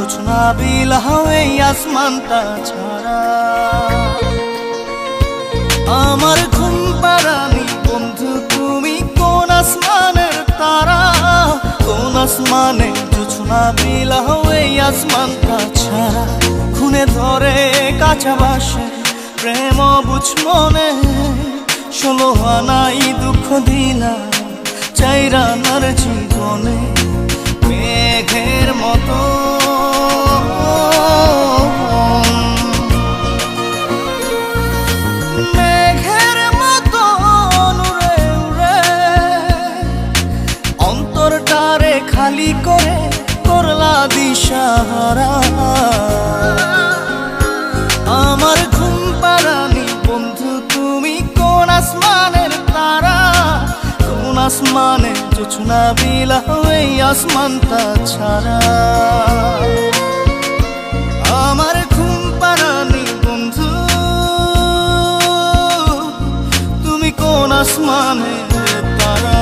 জোছনা বিলাও এই আসমানটা ছাড়া। আমার ঘুম পাড়ানি বন্ধু তুমি কোন আসমানের তারা, কোন আসমানে জোছনা বিলাও এই আসমানটা ছাড়া। খুনে ধরে কাঁচা বাসে প্রেম বুঝ মনে, 16 আনাই দুঃখ দিলা চাইরানার জীবনে। মেঘের মতো মেঘের মতো উড়ে উড়ে অন্তরটারে খালি করে করলা দিশাহারা। আমার ঘুম পাড়ানি বন্ধু তুমি কোন আসমানের তারা, কোন আসমানে জোছনা বিলাও এই আসমানটা ছাড়া। আমার ঘুম পাড়ানি বন্ধু তুমি কোন আসমানের তারা।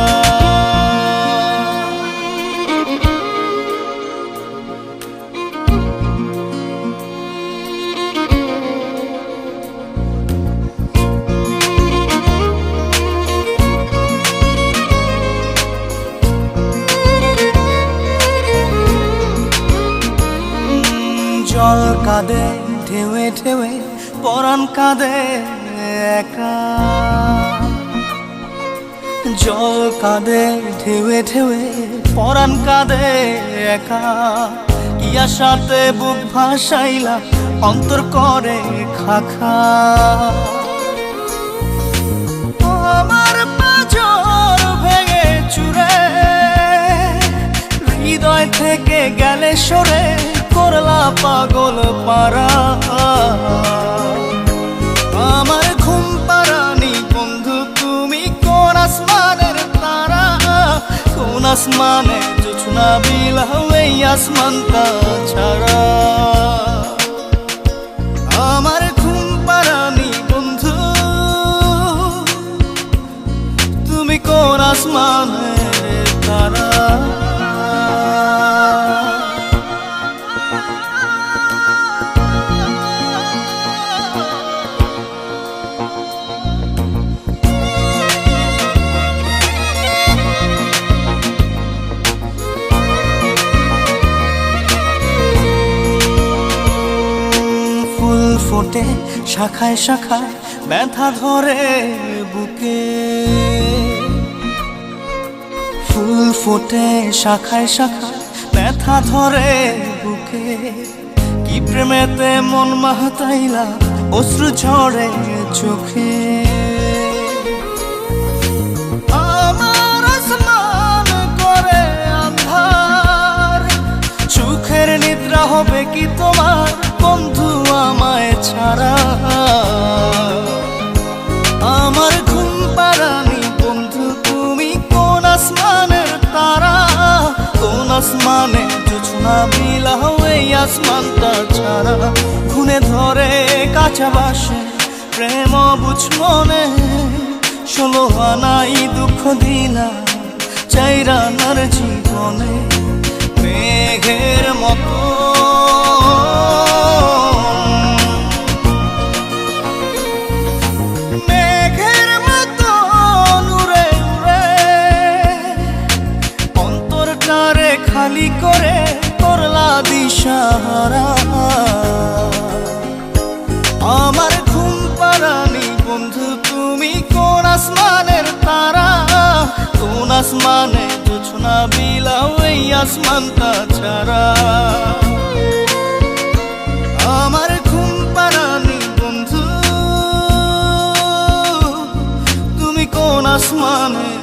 জল কাঁদে ঢেউে ঢেউে পরাণ কাঁদে একা, জল কাঁদে ঢেউে ঢেউে পরাণ কাঁদে একা। কি আশাতে বুক ভাসাইলা অন্তর করে খাখা। আমার পাঁজর ভেঙে চুরে হৃদয় থেকে গেলে সরে করলা পাগল পারা। আমার ঘুম পাড়ানি বন্ধু তুমি কোন আসমানের তারা, কোন আসমানে জোছনা বিলাও এই আসমানটা ছাড়া। আমার ঘুম পাড়ানি বন্ধু তুমি কোন আসমানের তারা। ফোটে শাখায় শাখায় ব্যথা ধরে বুকে, ফুল ফোটে শাখায় শাখায় ব্যথা ধরে বুকে। কি প্রেমেতে মন মাতাইলা অশ্রু ঝরে চোখে। আমার আসমান করে আন্ধার, সুখের নিদ্রা হবে কি তোমার বন্ধু আমায় ছাড়া। আমার ঘুম পাড়ানি বন্ধু তুমি কোন আসমানের তারা, কোন আসমানে জোছনা বিলাও এই আসমানটা ছাড়া। খুনে ধরে কাঁচা বাসে প্রেম বুঝ মনে, 16 আনাই দুঃখ দিলা চাইরানার জীবনে। মেঘের মতো খালি করে করলা দিশাহারা। আমার ঘুম পাড়ানি বন্ধু তুমি কোন আসমানের তারা, কোন আসমানে জোছনা বিলাও এই আসমানটা ছাড়া। আমার ঘুম পাড়ানি বন্ধু তুমি কোন আসমানের